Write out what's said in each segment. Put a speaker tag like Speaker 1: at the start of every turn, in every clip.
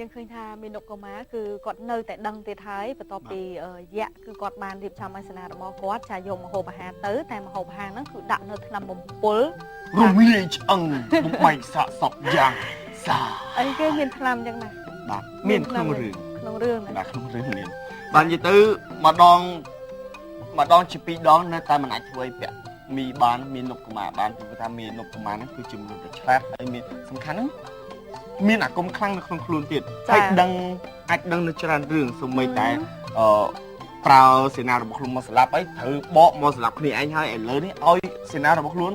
Speaker 1: ยังเคยทามีนกกระม้าคือกอดเนยแต่ดังเตะท้ายประตอปีแยะคือกอดบานดิบชาวไมสนาดมอกอดชายยมมาโหบหาตื้อแต่มาโหบหางนั่นคือดักเนยทำบ่มปุล
Speaker 2: รู้วิเลจบุกใบสะสบยางสา
Speaker 1: ไอ้เกี่ยมีนทำยังไง
Speaker 2: บัดเมียนขนมเรื่อง
Speaker 1: นะ
Speaker 2: ขนมเรื่องเมียนบานยี่ตื้อมาดองชิปีดองนะแต่มันอาจช่วยเปียมีบานมีนกกระมาบานเป็นประธานมีนกกระมานั่นคือจุ่มนกกระแชบไอ้มีสำคัญนั้นมีหนักกลมคลั่งในคนครูนติดไอ้ดังในจานเรื่องสมัยแต่เปล่าเสนาระบบคลุมมาสลับไอ้ถือเบาะมาสลับนี่ไอ้ให้ไอ้เลยนี่เอาเสนาระบบคลุม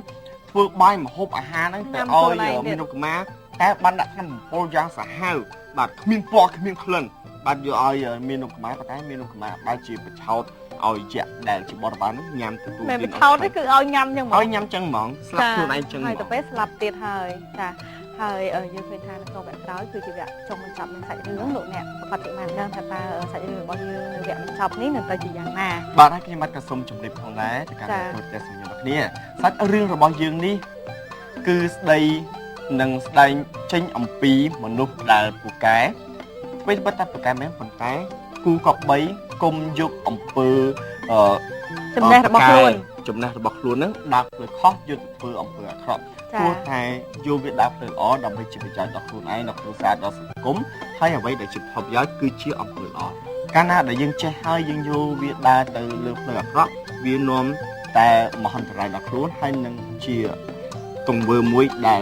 Speaker 2: เพื่อใบมาฮบอาหารนั่นแต่เอามีนกกระมาแต่บันดักทำโปรยังสาหัสบัดมีปอกมีคลื่นบัดอยู่เอามีนกกระมาแต่มีนกกระมาบัดจีบเช่าเอาเจ็ดแดงจีบบอลบ้านยำตัว
Speaker 1: แม่เป็นเท่าได้คือเอายำจังหมอ
Speaker 2: เอายำจังหมองสลับตัวไหนจังหมอง
Speaker 1: แต่เป็นสลับเตียเฮยจ้ะเฮยยังเคยทานตัวแบบร้อยคือจีบจงมันจับมันใส่เรื่องหนูเนี่ยปกติมันเดินแต่ตาใส่เรื่องบอลยืนแบบมันจับนี่หนึ่งตัวจีอย่างน่ะ
Speaker 2: บ้านให้พี่มัดกระสมจุ่มเด็บของแล้วแต่การตรวจแต่สิ่งอย่างนี้ซัดเรื่องระบายยืนนี่คือได้หนังได้เช่นอัมพีมนุษย์ได้ปูแก่ไม่บัดตัดปูแก่แม้ผลแต่กูกอบใบกลมยุกอัมพี
Speaker 1: จำได้ระบอกล้วน
Speaker 2: จำได้ระบอกล้วนนั้นดักเลยข้อยุดปืนอัมพีครับตัวไทยยูวิดักเลยอ๋อดำไปจิบใจดอกล้วนไอ้ดอกล้วนสาดดอกสุกุมให้เอาไว้ได้จิบพบย้อยคือเชี่ยอัมพีอ๋อการน่าได้ยังเช่ให้ยังยูวิดักเลยเลือกเลยครับวินอมแต่มหันตรายดอกล้วนให้นั่งเชี่ยตรงเบอร์มวยได้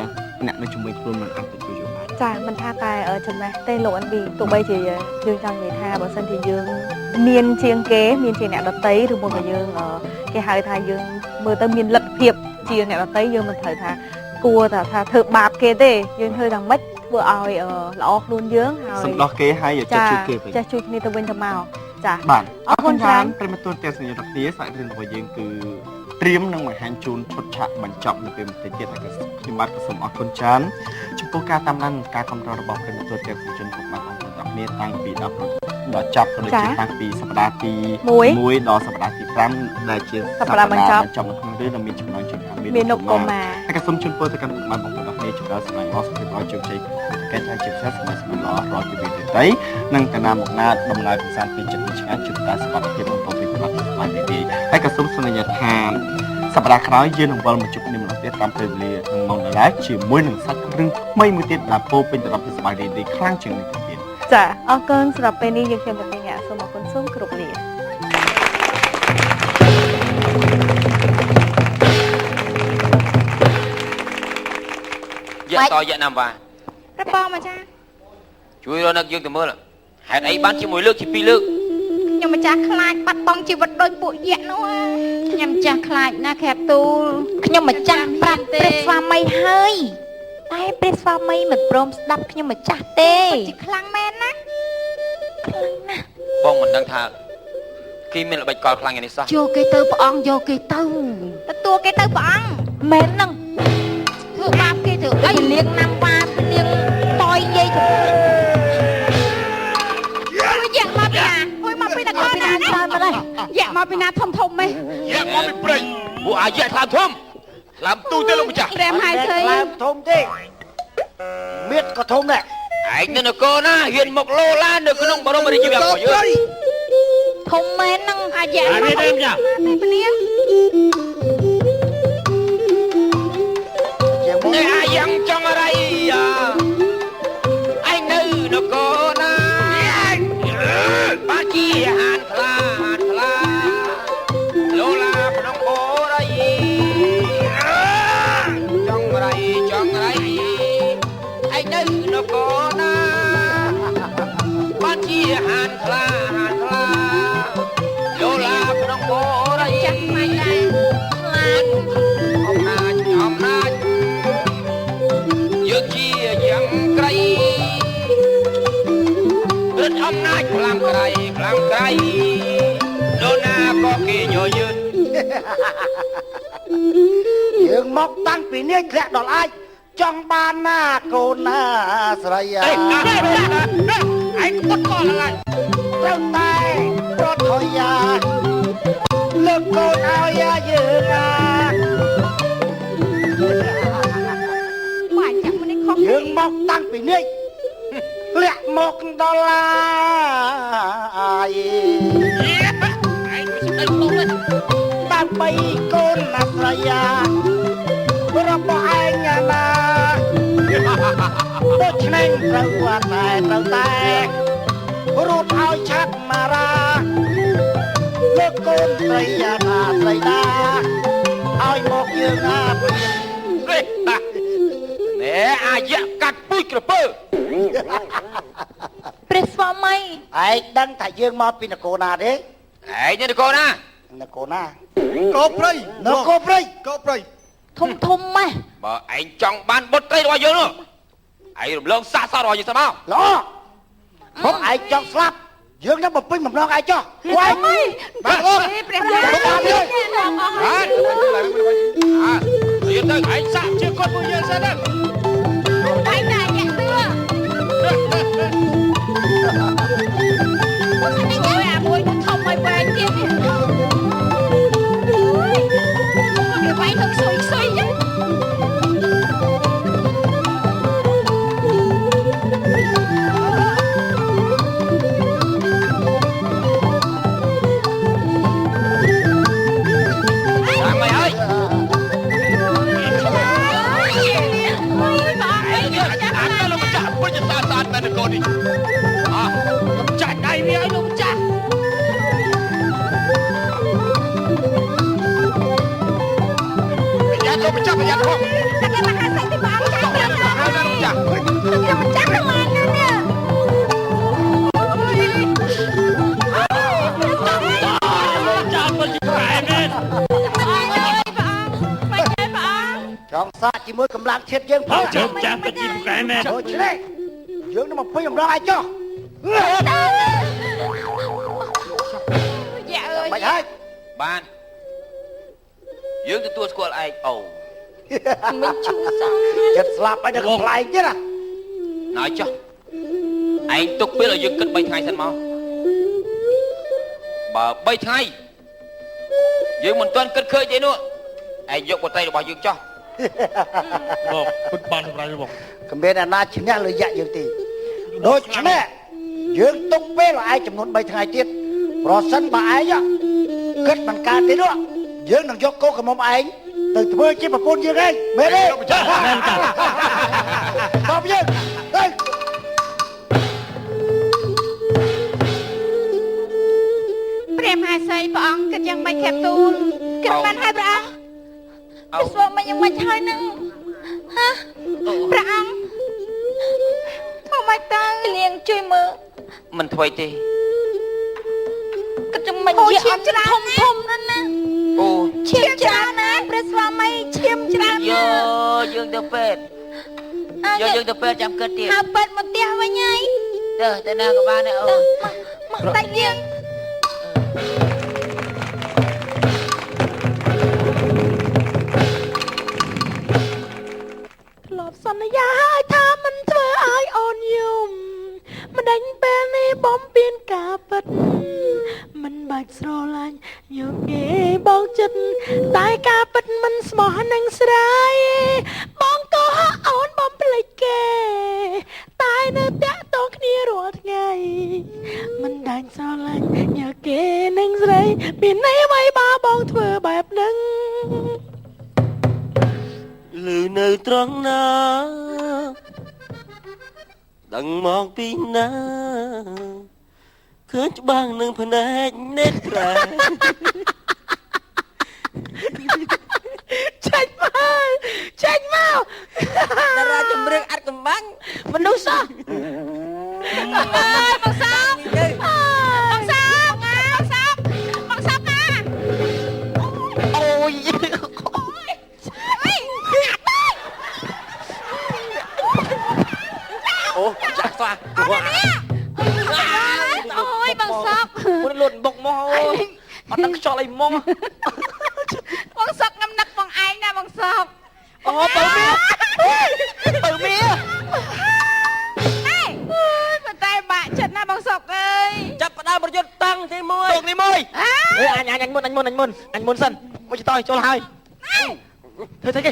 Speaker 2: เนี่ยในชุมชนคนมันอันเป็นตัวอยู่
Speaker 1: จ้ามันท่าตายจนไหมเต้หลอันบีตัวใบจียืนจังเลยท่าบนสันทียืนเมียนเชียงเก๋เมียนเชียงเนี่ยเราเต้ถึงบนกับยืนแกหายทายยืนมือเต้เมียนหลัดเพียบเชียงเนี่ยเราเต้ยืนมันเถยท่ากลัวแต่ท่าเถอบาปเก๋เต้ยืนเถยดังมัดเบื่อเอาหลอกลุนเยื้องหาย
Speaker 2: สำหรับเก๋ให้อย่าจะช่วยเก๋ไป
Speaker 1: จะช่วยนี่ตัวเป็นทำเมาจ้า
Speaker 2: บ้านเอาคนร้านเป็นตัวเตี้ยสัญญาณนี้สายเป็นตัวยืนคือเตรียมนั่งหมายหันจูนชดฉะบรรจับในเป็นเตี้ยแต่ก็ที่มัดผสมออกคนชั้นชุดการตามนั้นการคำนวณระบบเป็นตัวเตี้ยสัญญาณของมาของคนแบบนี้ตั้งปีดอกจับก็เลยจิตตั้งปีสัปดาห์ปีมวยดอกสัปดาห์ปีครั้งได้เชียร์สัปดาห์บรรจับในครั้งเรื่องมีจำนวนจุด
Speaker 1: มีนกกมา
Speaker 2: ให้กระสมชุนเปิดการมาของคนแบบนี้จุดละสมัยล้อสุดร้อยจุดใจแก่ใจจุดแท้สมัยล้อรอจุดเดียวได้นั่งแต่นาหมกหน้าดำลายของสารปีจุดชนะจุดตาสกัดเทียมตัวเป็นคนสมัยดีให้กระสมสัญญาทานสัปดาห์คราวยืนของบอลมาจุดนิ่มหลังเตะตามเพลย์เรียทางมองได้ฉีดมวยหนึ่งสักเรื่องไม่มือเตะดาโปเป็นระดับสบายดีครั้งจึงในตัวเปลี่ยน
Speaker 1: จ้ะเอาเกินสำหรับเป็นนี้ยังเชื่อมเป็นอย่างสมองคนส้มกรุบเรียน
Speaker 3: เยอะต่อเยอะนำว่า
Speaker 1: ระปองมาจ้า
Speaker 3: ช่วยเรานักยืนแต่เมื่อหายไอ้บ้านชิมวยเลือกชิปีเลือก
Speaker 4: ยังมาจ้าคลายปัดตองชีวิตโดยปุยเยะนู้ยังจ้าคลายนะแคบตูยังมาจ้าปรับเปรสฟาไม่เฮ้ยไอ้เปรสฟาไม่เหมือนโปรมดับยังมาจ้าเต้จิคลังแม่นะคลังนะ
Speaker 3: บ้องมันดังท่าkhi mình là bạch cò khlang này sao
Speaker 4: โยเกเตอร์ปองโยเกเตอร์แต่ตัวเกเตอร์ปองแม่นั่งถือบาปเกเตอร์ไอ้เลี้ยงน้ำปลาเลี้ยงปอยเย่ถูกแยกมาปีนาโอ้ยมาปีนาก้อนนะมาเลยแยกมาปีนาทมไหม
Speaker 3: แยกมาปีเปย์บัวอาแยกลามทุ่มลามตู้เต้ลงมาจ้ะ
Speaker 4: แรมหายเคย
Speaker 5: ลามทุ่มดิเม็ดก็ทุ่มแหละ
Speaker 3: ไอ้นั่นก็นะเห็นหมกโลล้านเด็กก็น้องบอลมาได้จีบแบบเยอะ
Speaker 4: ทมแม่นั่งอาแยกมาปีนาปีนี้
Speaker 3: เนี่ยยังจังอะไรอ่ะไอ้นื่นก็นะป้าจีหันคลาโลลาพน้องโบไรจังไรไอ้นื่นก็นะป้าจีหันคลาโลลาพน้องโบไร
Speaker 4: จังไม่ได้
Speaker 3: อมนาเยอะขี้ยังไกลเดินอมนาคลำไกลโดนาก็เกยยืน
Speaker 5: ยังมอกตั้งปีนี้แกะดอกไอ้จ้องบ้านหน้าโกนาสระยา
Speaker 3: ไอ้กดก่อนอะไร
Speaker 5: เจ้าตายรถถอยยาเลิกโกนเอายาเยอะนะ
Speaker 4: หมายจังมันในของ
Speaker 5: ยังมอกตั้งปีนี้เละมอ $60ដើម្បីកូនណាស្រយារបស់ឯងណាដូច្នេះត្រូវតែរូតឲ្យឆាត់មារាលោកកូនស្រីយ៉ាណាស្រីណាឲ្យមកយើងណាព្រៀង
Speaker 3: ណែអាយៈកាត់ពូជក្រពើ
Speaker 4: ព្រះស្វាមី
Speaker 5: ឯងដឹងថាយើងមកពីនគរណាទេ
Speaker 3: ឯងនេះនគរណា
Speaker 5: នគរណា
Speaker 2: កោព្រៃ
Speaker 5: នគរព្រៃ
Speaker 2: កោព្រៃ
Speaker 4: ធំម៉េះ
Speaker 3: បើឯងចង់បានបុត្រីរបស់យើងនោះឯងរំលងសាកសពរបស់យើងទៅមក
Speaker 5: ល្អមកឯងចង់ស្លាប់យើងនឹងបំពេញបំណងឯងចុះវ៉ៃបាទអូ
Speaker 4: ព្រះស្វាមី
Speaker 3: បាទយើងទៅឯងសាកជាគាត់ពួកយើងសិនទៅ
Speaker 4: តែតែយ៉ាក់ទឿអូយអាមួយធំឲ្យវែងទៀតនេះវាវែងទៅខ្សុយចឹង
Speaker 3: តាមមកហើយ អានទៅលោកចាស់ពុជសាសានមែននគរនេះលោកចាស់ដៃវាឲ្យលោកចាស់ប្រយ័ត្នលោកចាស់ប្រយ័ត្នផង
Speaker 4: តែគេមកហាក់តែបងចាស់
Speaker 3: ហើយលោកចាស់
Speaker 4: ខ្ញុំចាស់ប្រមាណណាស់នេះ
Speaker 3: ចាស់ពុជប្រែមែន
Speaker 5: ចង់សាកជាមួយកម្លាំងជាតិយើងផង
Speaker 3: ជើងចាស់ពុជប្រែមែន
Speaker 5: ដូច្នេះយើងនឹងបំពេញបំណងឯងចុះ
Speaker 4: យ៉ាអើយ
Speaker 5: មិនហើយ
Speaker 3: បានយើងទទួលស្គាល់ឯងអូ
Speaker 4: មិនឈូសោះ
Speaker 5: ចិត្តស្លាប់ហើយដល់កំ pl ែងទៀតណា
Speaker 3: ណយចុះឯងទុកពេលឲ្យយើងគិត3ថ្ងៃសិនមកបើ3ថ្ងៃយើងមិនទាន់គិតឃើញទេនោះឯងយកបុត្រីរបស់យើងចុះ
Speaker 2: បងពុតបានសម្រាប់បង
Speaker 5: គ្មានអាណាឈ្នះលើយៈយើងទេដូច្នេះយើងទុកពេលឲ្យឯងចំនួន3ថ្ងៃទៀតប្រសិនបើឯងគិតមិនកើតទេនោះយើងនឹងយកកូនកំមុំឯងទៅធ្វើជាប្រពន្ធយើងឯងមែនទេមែនតាបងយើងទៅ
Speaker 4: ព្រះមហាសីព្រះអង្គគិតយ៉ាងម៉េចខេបទូលគិតបានហើយព្រះអង្គព្រះស្វាមីយ៉ាងម៉េចហើយនឹងហ៎ព្រះអង្គមកមកតើលៀងជួយមើល
Speaker 3: មិនធ្វើទេ
Speaker 4: គិតយ៉ាងម៉េចជាអត់ធំណាស់ណា
Speaker 3: អូ
Speaker 4: ឈាមច្រើនណាស់ព្រះស្វាមីឈាមច្រើនណាស់
Speaker 3: យើងទៅពេទ្យយើងទៅពេទ្យចាំគិតទៀត
Speaker 4: ហៅពេទ្យមកផ្ទះវិញហើយ
Speaker 3: ទៅណាក៏បានដែរអូ
Speaker 4: មកតែលៀងធ្លាប់សន្យាឲ្យថាមិនធ្វើឲ្យអូនយំមិនដេញពេលនេះបំពេញការពិតមិនបាច់ស្រឡាញ់យកគេបងចិត្តតែការពិតមិនស្មោះនឹងស្រាយបងក៏ហាក់អូនបំភ្លេចគេតែនៅតាក់ទងគ្នារាល់ថ្ងៃមិនដាច់ស្រឡាញ់យកគេនឹងស្រីពីនេះអ្វីបើបងធ្វើបែបហ្នឹង
Speaker 6: លឺនៅត្រង់ណាដឹងមកពីណាឃើញច្បាស់នឹងភ្នែកនេត្រែ
Speaker 4: ចេញមកតារាជំរឿនអត់កំបាំងមនុស្សសោះបងសោកណាអូយ
Speaker 3: អូចាស់ស្វា
Speaker 4: អូយបងសោក
Speaker 3: មួយលួនបុកមកអូអត់ដឹងខ្យល់អីមក
Speaker 4: បងសោកងំនឹកបងឯងណាបងសោក
Speaker 3: អូទៅមី
Speaker 4: អេប៉ុន្តែបាក់ចិត្តណាបងសោកអើយ
Speaker 3: ចាប់ផ្ដើមប្រយុទ្ធតាំងទី1ទុកទី1អញមុនសិនមកចតចូលហើយធ្វើគេ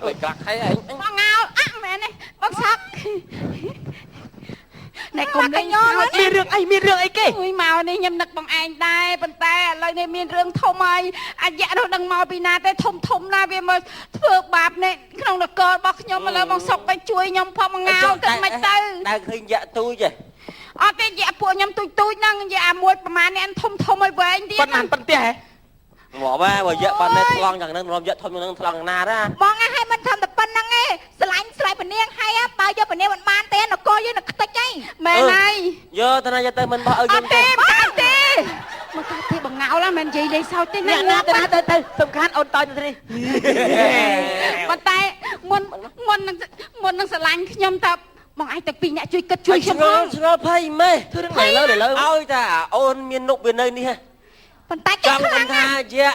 Speaker 3: អើយក្រាក់ហើយឯង
Speaker 4: បងងោលអ่ะមែនទេបងសោក này cùng đi nhau
Speaker 3: Miên rương ấy kì
Speaker 4: ui màu này nhâm nực bằng anh đây bên tay lời này miên rương thông ơi anh dạ đâu đừng màu bị nà tay thông na về mà phượt bạp này không được cơ bọc nhau mà lời bằng sọc tay chui nhom phong ngao cái mày tư
Speaker 6: đang khinh dạ tôi chứ
Speaker 4: ở cái dạ phụ nhom tôi năng dạ muối mà này anh thông ơi với anh đi
Speaker 3: Bần tìa hả
Speaker 6: bỏ ba bởi dạ bạn này thong chẳng năng làm dạ thôi nhưng thong na ra
Speaker 4: បងអាឲ្យមិនធំតែប៉ុណ្្នឹងឯងស្រឡាញ់ស្រ័យពនាងហើយបើយកពនាងមិនបានទេនគរយើងនឹងខ្ទេចហីមែនហើយ
Speaker 6: giờ ta này giờ tới mình bỏ ở
Speaker 4: អ
Speaker 6: dân
Speaker 4: ត់ទេមិនទេមកកាត់ទេបងងៅឡាមិននិយាយលេងសើចទេណា
Speaker 3: ទៅសំខាន់អូនតើទៅនេះ
Speaker 4: ប៉ុន្តែមុននឹងស្រឡាញ់ខ្ញុំតើបងឯងទាំងពីរអ្នកជួយគិតជួយខ្ញុំផង
Speaker 6: ngơ phây mê
Speaker 3: Thứ đứng này lâu
Speaker 6: ôi ta ôn miên nục bên nơi đi ha
Speaker 4: ប៉ុន្តែគេ
Speaker 6: trong
Speaker 4: ខ្លាំង
Speaker 6: con
Speaker 4: ណាស់
Speaker 6: tha dạ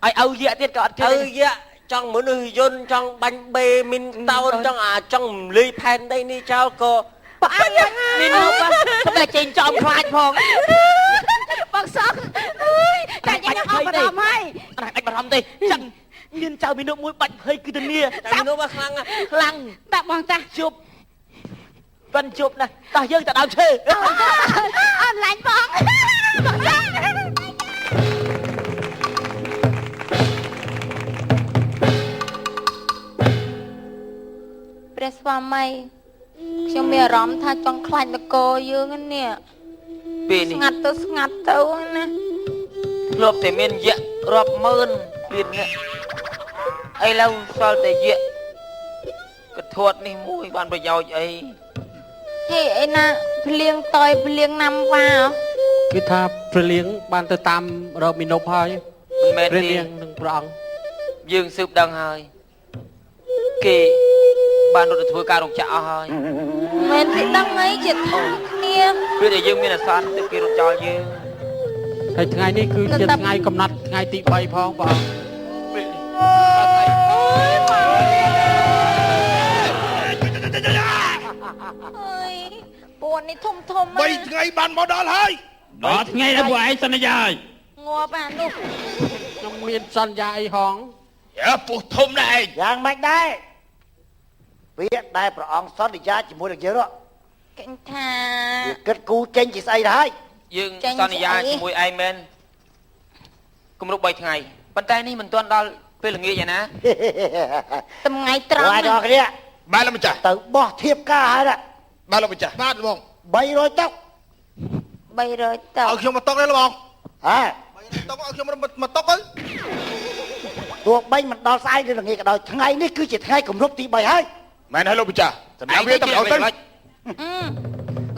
Speaker 3: Ai âu dịa tiết cả
Speaker 6: ừ dạ trong muốn nuôi dân trong bánh bê min tao trong trong ly pan đây đi trao cô
Speaker 4: បងឯង
Speaker 3: Miên nộp á Sao lại chênh cho ông khoai phong
Speaker 4: បងសក់អើយតែខ្ញុំអត់បារម្ភហើយ
Speaker 3: Anh bà rõm đây Chẳng Miên chào miên nộp mũi bạch hơi cứ tên nia
Speaker 6: tại nó mà khăng à
Speaker 3: Lăng
Speaker 4: តាបងតា
Speaker 3: Chụp Vân chụp nè Tao dương tao đào chê
Speaker 4: អត់ឡាញ់បង
Speaker 7: ព្រះស្វាមីខ្ញុំមានអារម្មណ៍ថាចង់ខ្លាចនគរយើងនេះ
Speaker 3: Vì
Speaker 7: ស្
Speaker 3: này
Speaker 7: ងាត់ទៅស្ងាត់ទៅណា
Speaker 3: Lộp thì miên dịa Rộp mơn Vì nè Ây lâu sao thì dịa Cái thuật này mũi bạn phải giàu ấy
Speaker 7: ហេអីណាភ្លៀងតយភ្លៀងណាំវ៉ា
Speaker 8: គឺថាព្រះលៀងបានទៅតាមរកមីនុបហើយ
Speaker 3: Mình mệt
Speaker 8: ព្រះលៀ
Speaker 3: đi
Speaker 8: ងនឹងព្រះអង្គ
Speaker 3: Dương sụp đằng hơi Kì Bạn đột thua ca rộng chạo hơi
Speaker 7: មិនទេដឹងអីជាថាគ្នា
Speaker 3: Vì để Dương miên là xoan Từ kì rộng chạo Dương
Speaker 8: ហើយថ្ងៃនេះគឺជាថ្ងៃកំណត់ថ្ងៃទី3ផងព្រះអង្គ
Speaker 7: អើយពួននេះធំណាស់
Speaker 5: 3ថ្ងៃបានមកដល់ហើយ
Speaker 9: ដល់ថ្ងៃដែលពួកឯងសន្យាហើយ
Speaker 7: ងាប់អានោះ
Speaker 8: ខ្ញុំមានសន្យាអីហង
Speaker 9: យើពុះធំណាស់ឯង
Speaker 5: យ៉ាងម៉េចដែរពាក្យដែលព្រះអង្គសន្យាជាមួយនឹងយើងនោះ
Speaker 7: គេថា
Speaker 5: វាគិតគូរចេញជាស្អីទៅហើយ
Speaker 3: Dương
Speaker 7: Chanh
Speaker 3: son
Speaker 7: sẽ
Speaker 3: ya
Speaker 7: ấy.
Speaker 3: mùi ai men Cùng lúc 3 ngày Bên tay này mình tuân đo Phê là nghĩa vậy nè
Speaker 7: ថ្ងៃត្រង់
Speaker 5: ហើយដល់គ្នា
Speaker 9: បានលោកម្ចាស់
Speaker 5: ទៅបោះធៀបការហើយណា
Speaker 9: បានលោកម្ចាស់បាទបង
Speaker 5: 300តុក
Speaker 7: 300ទៅ
Speaker 9: ឲ្យខ្ញុំមកតុកទេបង
Speaker 5: ហ៎
Speaker 9: តុកឲ្យខ្ញុំមកតុកទៅ
Speaker 5: ទោះបីមិនដល់ស្អែកឬល្ងាចក៏ដោយថ្ងៃនេះគឺជាថ្ងៃគម្រប់ទី3ហើយ
Speaker 9: មែនហើយលោកម្ចាស់សម្រាប់វាទៅឲ្យទៅ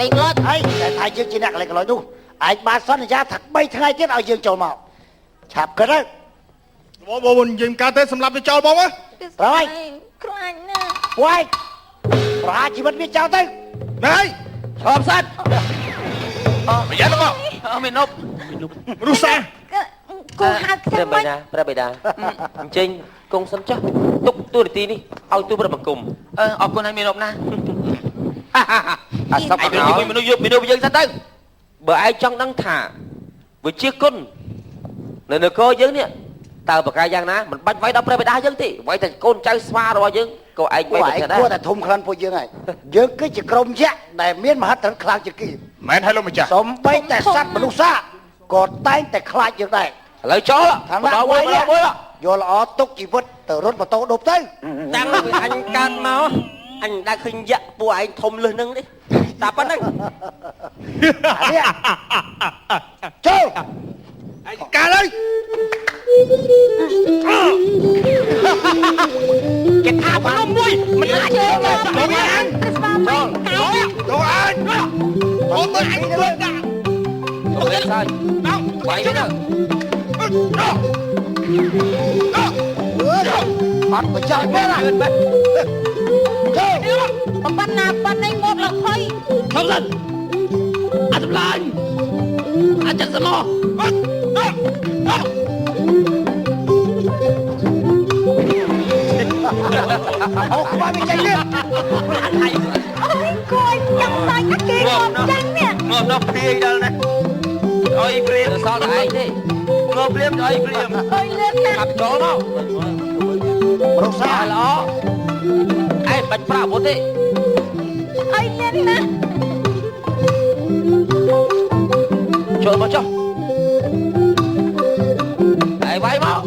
Speaker 7: ដេកលុច
Speaker 5: ហើយតែថាយើងជាអ្នកកន្លែងកន្លោយនោះឯងបានសន្យាថា3ថ្ងៃទៀតឲ្យយើងចូលមកឆាប់គិតទៅ
Speaker 9: បងនិយាយការទេសម្រាប់វាចោលបងហ៎
Speaker 5: ប្រហើយ
Speaker 7: ខ្លាចណាស់
Speaker 5: ពួកឯងប្រហារជីវិតវាចោលទៅ
Speaker 9: ណែ
Speaker 3: Hộp sắt
Speaker 9: ប្រយ័ត្នបង
Speaker 3: Mình nộp
Speaker 9: មនុស្សសា
Speaker 7: គូហៅខ្ញុំ
Speaker 6: Pra
Speaker 7: មិន
Speaker 6: bày đà Pra bày đà Chênh Công sân chắc Túc tôi để tí đi Ôi tôi bắt bằng cùng
Speaker 3: Ở con này mình nộp nè
Speaker 6: À sắp
Speaker 3: Anh
Speaker 6: bằng
Speaker 3: mình nộp Dương sắt tới
Speaker 6: Bởi ai trong đang thả Với chiếc con Nên nó có dưỡng nè Tao bà cái giang ná Mình bánh váy đó pra bày đà dưỡng thì Váy thành con trai xoa rồi dưỡng Cậu anh
Speaker 5: ពួក
Speaker 6: váy
Speaker 5: ឯង
Speaker 6: được
Speaker 5: គួរ
Speaker 6: thật
Speaker 5: តែធំខ្លាំងពួកយើងហើយយើងគឺជាក្រុមយក្សដែលមានមហិទ្ធិខ្លាំងជាងគេ
Speaker 9: មែនហើយលោកម្ចាស់
Speaker 5: សំបីតែសត្វមនុស្សសាក៏តែងតែខ្លាចយើងដែរ
Speaker 6: Lời chó
Speaker 5: ខាង
Speaker 6: Mà
Speaker 5: ណា
Speaker 6: đó
Speaker 5: មួយ
Speaker 6: bôi đó bôi đó
Speaker 5: យកល្អទុកជីវិតទៅរត់ម៉ូតូដប់ទៅ
Speaker 6: Đang với anh can máu Anh đang khinh dạ Bố anh thông lưng nâng đi Tạp bắt anh
Speaker 5: អានេះចូល
Speaker 9: ការហើយ
Speaker 3: Cái thả của nó mùi Mình lại chơi
Speaker 9: Đồ anh
Speaker 7: ព្រះស្វាមី
Speaker 9: Đồ anh Ôi tôi anh cũng quên cả
Speaker 6: Không biết sao Quay biết đâu
Speaker 5: អត់ប្រយោជន៍ទេណាចូល
Speaker 7: ប៉ុណ្ណាប៉ុណ្ណេះងាប់លភ័យ
Speaker 9: Không lên Anh tập lại Anh chắc sẽ mò
Speaker 5: អូខ្វាយមិនចេញទៀត
Speaker 7: អូយគួយចាំសាច់គេងាប់ចឹងនេះ
Speaker 3: Ngộp nó phê đâu nè Ôi phê
Speaker 6: Rồi sao lại anh đi
Speaker 3: Ngộp liêm cho anh phê
Speaker 7: អើយលឿនណាស់
Speaker 6: Gặp chó đâu
Speaker 5: មនុស្សសា
Speaker 6: Sao là ó Anh bánh phá bố đi
Speaker 7: អើយលឿនណាស់
Speaker 6: ចុះហើយវាយមក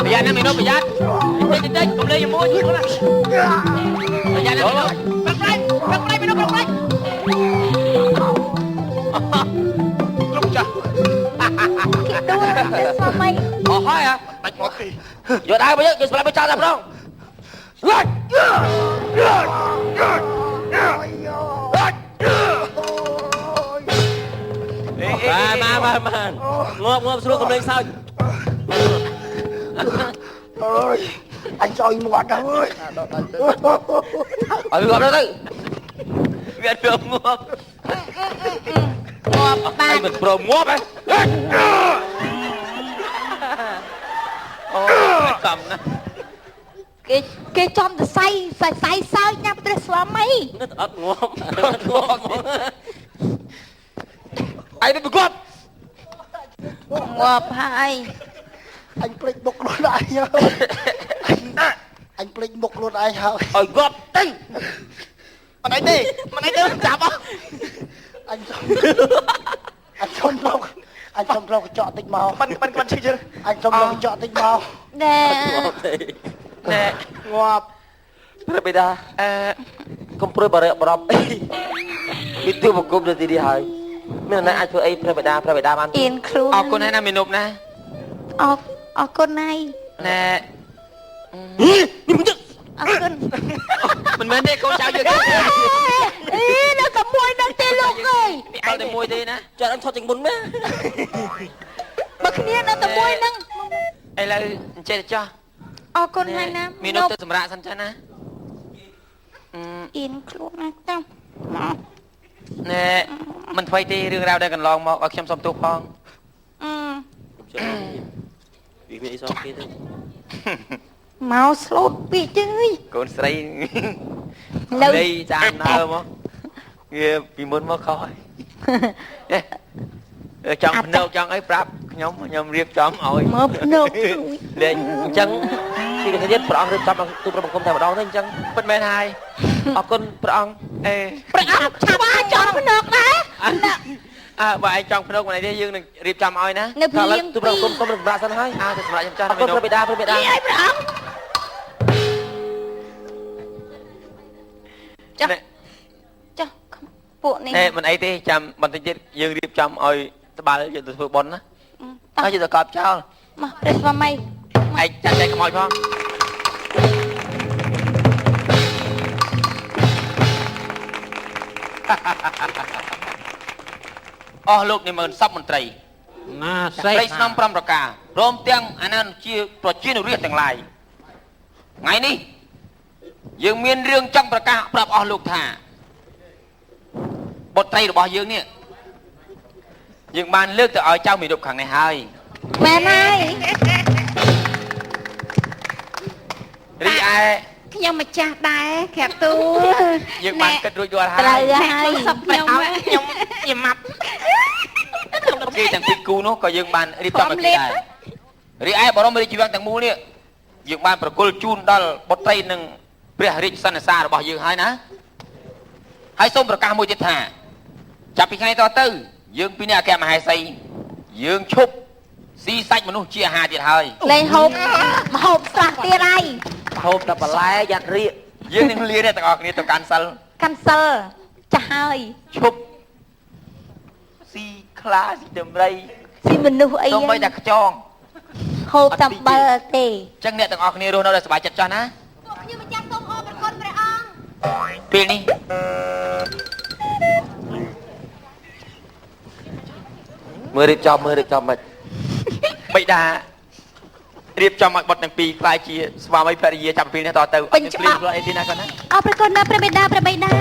Speaker 6: ប្រយ័ត្នណាមីនុប្រយ័ត្នតិចកុំលេងជាមួយប្រយ័ត្នណាមីនុបាក់ប្រៃមីនុបាក់ប្រៃលោកចាស់
Speaker 4: គេទូព្រះស្វាមី
Speaker 6: អស់ហើយហ៎បាច់មកយកដើរមកយកស្លាប់ទៅចោលតែម្ដងឡាច់បានងាប់ស្រួលកំលេងសើច
Speaker 5: ơi anh soi một đâu ơi
Speaker 6: ឲ្យងាប់ទៅវាព្រមងាប់
Speaker 4: ងាប់បា
Speaker 6: អ
Speaker 4: ន
Speaker 6: ញមិនព្រមងាប់ហ៎អូកំណា
Speaker 4: គេចំទៅសៃសើចណាព្រះស្វាមី
Speaker 6: អត់ងាប់អញមិនប្រកប
Speaker 4: ងាប់ហើយ
Speaker 5: anh plek bốc luôn ai nhá anh plek bốc luôn ai hả
Speaker 6: ឲ្យងាប់ទៅមិនអីទេចាប់អស់
Speaker 5: anh xong lâu cái chọ tích màu
Speaker 2: មិនឈឺយើង
Speaker 5: anh xong lâu cái chọ tích màu
Speaker 4: ណែ
Speaker 6: ណែងាប់ព្រះបិតាកុំព្រួយបារម្ភអីពីទូបង្គំទៅទីនេះហើយមានអ្នកអាចធ្វើអីព្រះបិតាបាន
Speaker 4: អៀនខ្លួន
Speaker 3: អរគុណហើយណាមីនុបណា
Speaker 4: អរគុណហើយ
Speaker 3: ណែ
Speaker 6: នេះមិនទៅ
Speaker 4: អរគុណ
Speaker 3: មិនមែនទេកូនចៅយើង
Speaker 4: អីនៅតែមួយនឹងទេលោកអើយ
Speaker 3: ឯងតែមួយទេណា
Speaker 6: ចាត់អញថតជាងមុនមែ
Speaker 4: បើគ្នានៅតែមួយនឹង
Speaker 3: ឥឡូវអញ្ចេះចុះ
Speaker 4: អរគុណហើយណា
Speaker 3: មីនុបទៅសម្រាប់សិនចាណា
Speaker 4: អៀនខ្លួនណាតាមក
Speaker 3: ណែមិនថ្មីទេរឿងរ៉ាវដែលកន្លងមកឲ្យខ្ញុំសុំទោសផង
Speaker 6: វាមានអីសោះគេទៅ
Speaker 4: មកស្លូតពីជើង
Speaker 3: កូនស្រី
Speaker 4: នៅ
Speaker 3: លេចាំដើមមកវាពីមុនមកខុសហើយចង់ភ្នោកចង់អីប្រាប់ខ្ញុំរៀបចំឲ្យ
Speaker 4: មកភ្នោក
Speaker 3: លេង
Speaker 6: អញ្ចឹងទីកទៀតព្រះអង្គរៀបចំទូព្រះបង្គំតែម្ដងទេអញ្ចឹង
Speaker 3: ពិតមែនហើយ
Speaker 6: អរគុណព្រះអង្គ
Speaker 3: អេ
Speaker 4: ព្រះអង្គឆាប់ចង់ភ្នោកដែរ
Speaker 3: បើឯងចង់ភ្នោកមកនេះទេយើងនឹងរៀបចំឲ្យណា
Speaker 4: នៅព្រៀង
Speaker 6: ទូព្រះបង្គំសូមសម្រាប់សិនហើយ
Speaker 3: ទៅសម្រាប់ខ្ញុំចាស់
Speaker 6: អរគុណព្រះបិតា
Speaker 4: នេះឲ្យព្រះអង្គចុះពួកនេះ
Speaker 3: មិនអីទេចាំបន្តិចទៀតយើងរៀបចំឲ្យត្បាល់យើងទៅធ្វើបុណ្យណាហើយយើងទៅកប់ចោល
Speaker 4: មកព្រះស្វាមី
Speaker 3: ឯងចាត់ចែកខ្មោចផងអស់លោកនិមឺនសពមន្ត្រី
Speaker 8: ណាសេ
Speaker 3: ព្រៃស្នំ5ប្រការព្រមទាំងអាណាជាប្រជានុរាស្ត្រទាំងឡាយថ្ងៃនេះយើងមានរឿងចង់ប្រកាសប្រាប់អស់លោកថាបុត្រីរបស់យើងនេះយើងបានលើកទៅឲ្យចៅមីនុបខាងនេះហើយ
Speaker 4: មែនហើយ
Speaker 3: រីឯ
Speaker 4: ខ្ញុំម្ចាស់ដែរក្រាបទូល
Speaker 3: យើងបានគិតរួចរាល់ហើយ
Speaker 4: ត្រូវហើយខ្ញុំ
Speaker 3: ខ្ញុំម៉ាប់គេទាំងពីរគូនោះក៏យើងបានរៀបចំឲ្យគេដែររីឯបរមរាជវាំងទាំងមូលនេះយើងបានប្រគល់ជូនដល់បុត្រីនិងព្រះរាជសន្និសារបស់យើងហើយណាហើយសូមប្រកាសមួយទៀតថាចាប់ពីថ្ងៃតទៅយើងពីនេះអគ្គមហេសីយើងឈប់ស៊ីសាច់មនុស្សជាអាហារទៀតហើយ
Speaker 4: លេងហូបមហូបស្រះទៀតហើយ
Speaker 6: ហូបតែបន្លែយ៉ាត់រៀក
Speaker 3: យើងនឹងលាអ្នកទាំងអស់គ្នាទៅកាន់សិល
Speaker 4: កាន់សិលចាស់ហើយ
Speaker 3: ឈប់ស៊ីខ្លាស៊ីដំរី
Speaker 4: ស៊ីមនុស្សអី
Speaker 3: សូម្បីតែខ្ចង
Speaker 4: ហូបតាមបើទេ
Speaker 3: អញ្ចឹងអ្នកទាំងអស់គ្នារស់នៅដោយសប្បាយចិត្តចាស់ណា
Speaker 4: ខ្ញុំម្ចាស់សូមអរគុណព្រះអង្គ
Speaker 3: ពេលនេះ
Speaker 6: មើលរៀបចំមិន
Speaker 3: បិតារៀបចំឲ្យបុត្រទាំងពីរខ្លាយជាស្វាមីភរិយាចាប់ពីនេះតទៅអត់ច្បាប់អីទេណាគាត់ណា
Speaker 4: អរគុណណាព្រះបិតា